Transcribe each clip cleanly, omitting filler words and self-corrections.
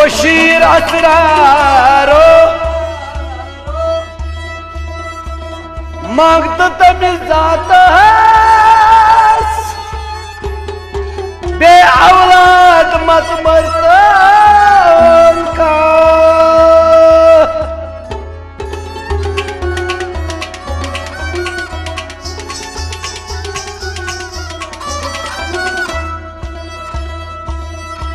बशीर असरारो मांगत तमिस जात बे औलाद मत मरता उनका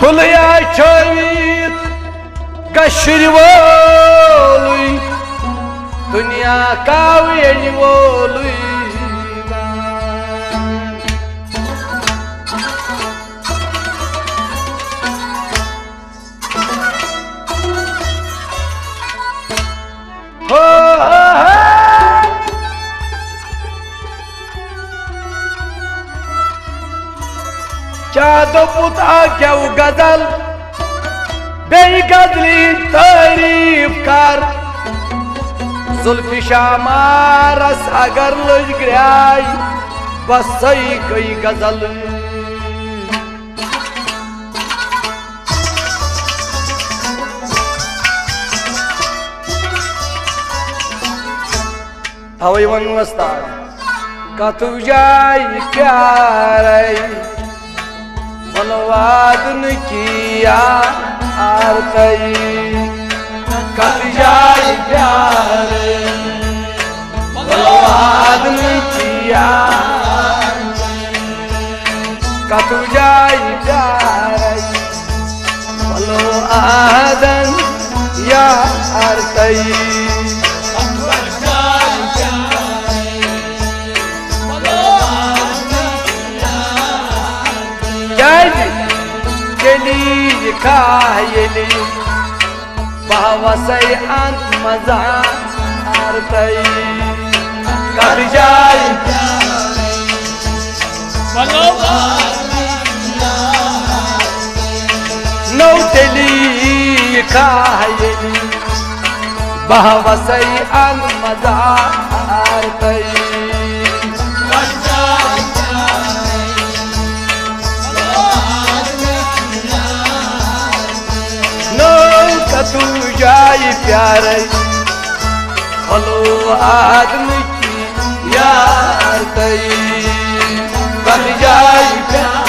फुलिया छवित कश्र वोलुई दुनिया कावे वोलुई चादो पुता क्या गजल बे गजली तारीफ कर जुल्फी शामारस अगर लज ग्राय बस सही गई गजल हवाई वन वस्ता कतु जाय प्यार मनवादन किया आरतई कत जाय प्यार मनवादन किया कत जाय प्यार मनवादन या आरतई यली खायली बहवसई अंत मजा आरतई कर जाय नौ यली खायली बहवसई अंत मजा आरतई तू जाय प्यार भलो आदमी की यार तई कर जाय प्यार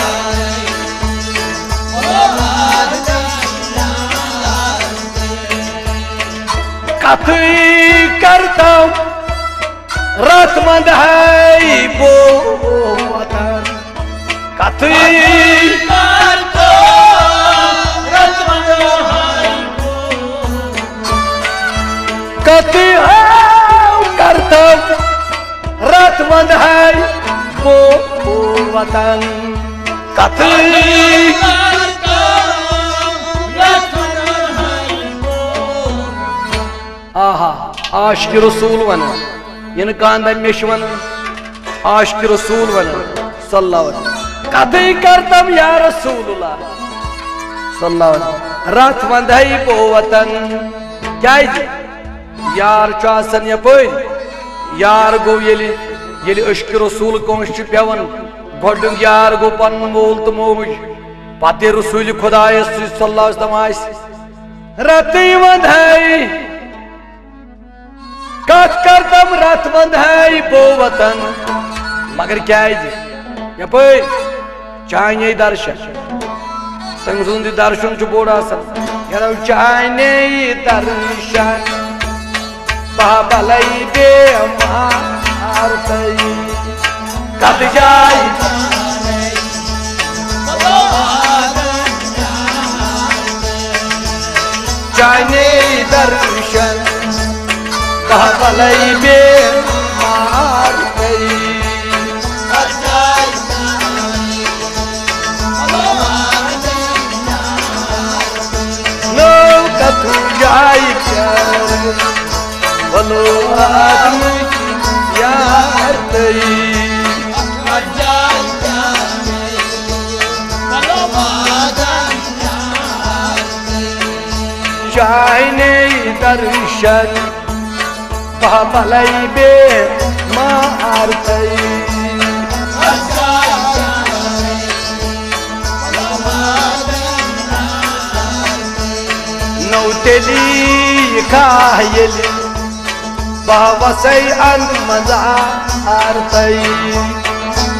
कथई करता रात मंद है वो वतन कथई कति करता रतमंद है वो वतन कति आहा आशिक रसूल वन इन कांदा मेश वन आशिक रसूल वन सल्लल्लाहु कति करतम या रसूलुल्लाह सल्लल्लाहु रतमंद है वो वतन क्या यार चासन यपै यार गो ये अश्क रसूल कंस पेवन गोड यार गो पन मोल तो मोज पते रसूल खुदायस सल्लल्लाहु अलैहि वसल्लम रति वंद है कत करतम रत वंद है बो वतन मगर क्या यपै चाने दर्शन तंग सुंद दर्शन च बोड़ आसन यार चाने दर्शन बाबलई बे मारतई कत जाय जाने दर्शन बाबलई बे मारतई नो कतु जाय प्यार भलो आदमी की यार तई चाहने दर्शन भलई बे मारतई चली कायल बावसई अन मजार तई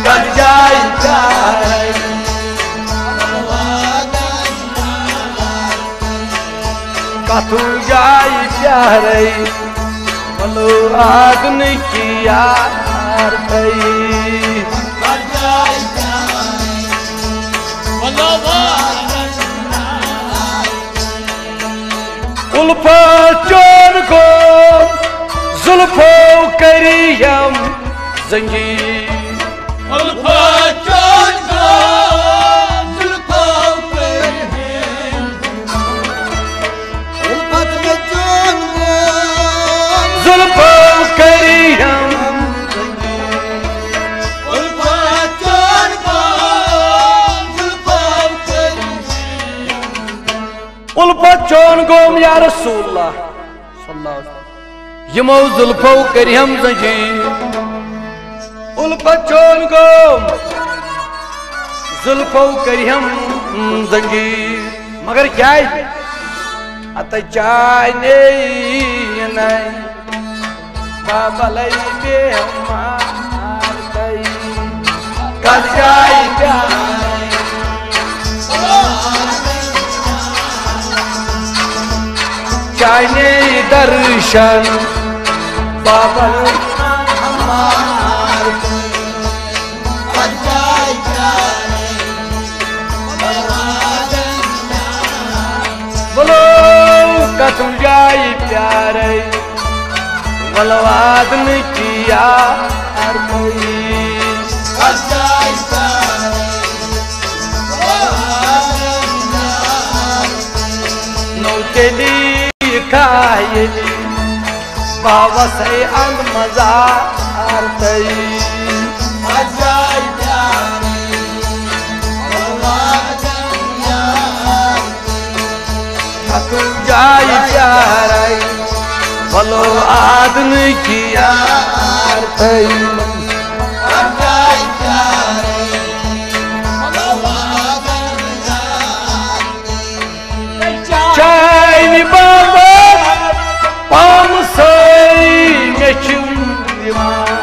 कर जाय प्यार कथू जाय प्यार बोलो आगन किया तई उल्फा चोर को जुल्फो करियम जंगीर उल्फा चोर को जुल्फो करियम उल्फा चोर को जुल्फो करियम उल्फा चोर को जुल्फो करियम उल्फा चोर गोम या रसूलुल्लाह सल्लल्लाहु अलैहि वसल्लम यमो जुल्फो करियम जंगीर उल्फा चोन गोम जुल्फो करियम जंगीर मगर क्या है अत चाय नहीं बाबा बे हमार तई कर जाय प्यार चाय नहीं दर्शन बाबा हमार बोलो कथू जाय प्यार बलवादन किया नौ चली कायल बाबा से अंग मजार तई कथू जाय प्यार बोलो आदन किया चाय बाबा पाम सई में चुम दीवान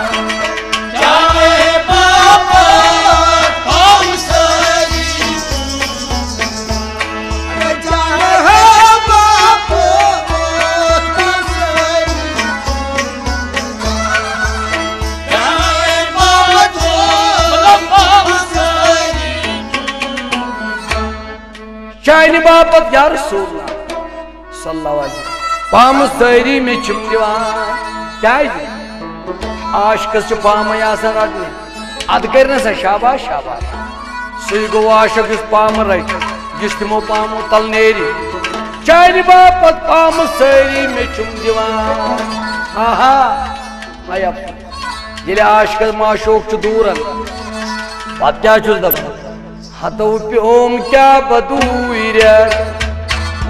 शायनी बापत या रसूलुल्लाह सल्लल्लाहु अलैहि वसल्लम पाम सरी में चुम दीवान क्या आशकस पाम रटने अद कर शाबाश शाबाश सी गो आशक इस पाम रट जिस तमो पामो तल नेरी शायनी बापत पाम सरी में चुम दीवान आहा आया ये आशकस माशोक दूर पत क्या दपान हतो प्योम क्या बदूर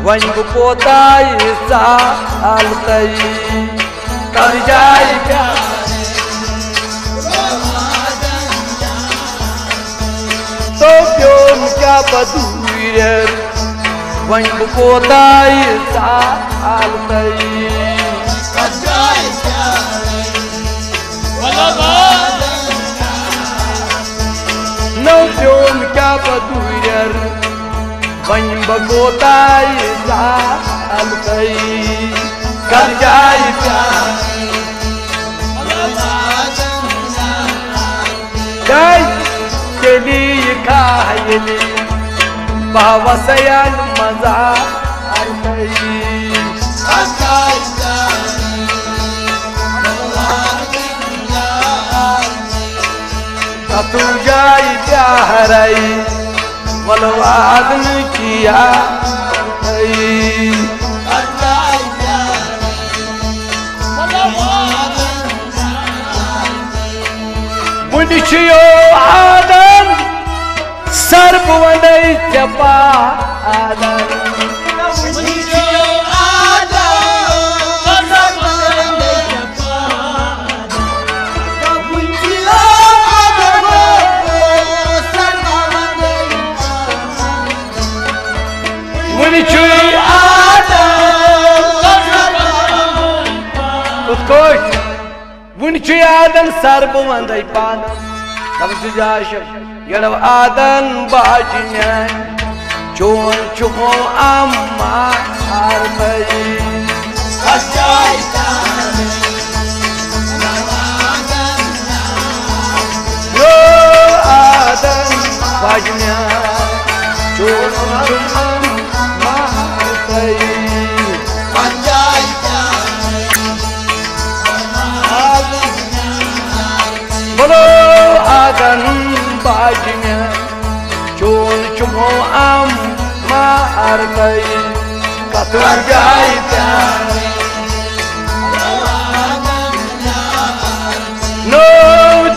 वन कोताय साल तई कर जाय तो प्योम क्या बदूर वन कोताय साल तई नौ प्योम क्या बदूर वन बगोताय साल तई कर जाय प्यार चली कायल बाबा सयाल मजार तई कथू जाय प्यार बलवादन किया बुनियो आदन सर्प वनई चपादन वुन आदन सरब वंद पान यड़व आदन बाजन चोन चुमो अम्मा यो आदन बाजन चोन चुमो अम्मा बोलो आदन बाजन चोन चुमो अम्मा कतुर जाय नो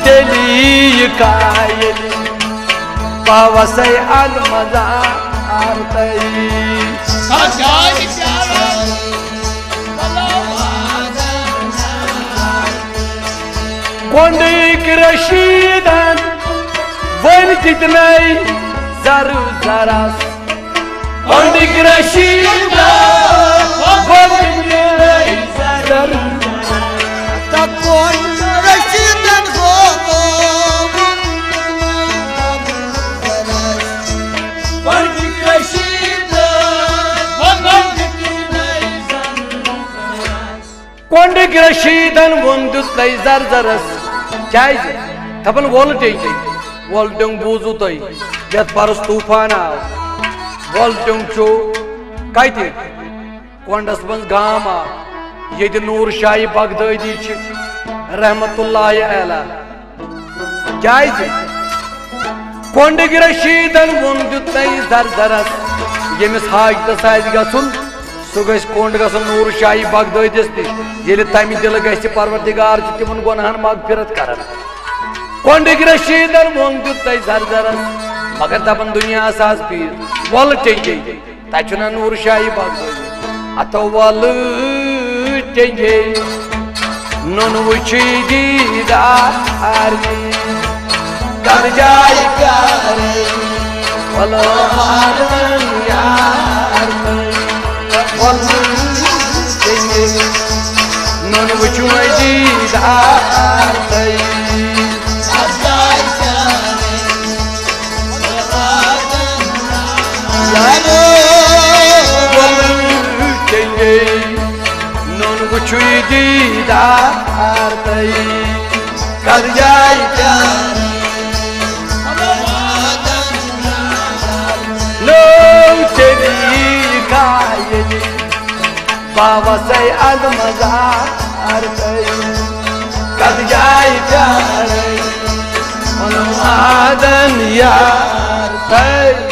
दिली कायल पावसै अलमजा कोंडिक रशीदन वन कितनई जरू जरास कोंडिक रशीदन वन कितनई जरू रशीदन हो कोंडिक कोंडिक रशीदन वन दुतई जर जरस क्या थपन वोल वोल डंग बूजू तुई यत परस तूफान आव वोल डंग चो कति कोंडस मज गाम आव ये नूर शाही बगदादी रहमतुल्लाह अलैह क्या कोंडिक रशीदन वोन दुतई जर जरस यमिस हाजतस आसि गछुन सह गछ कोंड गसन नूर शाही बगदादिस निश तमि दिल गछ परवरदिगार तिमन गुनाहन मगफिरत करन कोंडिक रशीदन वोन दुतई जर जरस मगर दपन दुनिया साज पीर वल टेंगे तचुना नूर शाही बगदादी अतो वल टेंगे नुन वुची दीदार कर जाय करे वलो आदन यार नन वुचु दीदार नन वुचु दीदार कर जाय नो तेरी कायल बावसै अलमजार कद जाय प्यार आदन यार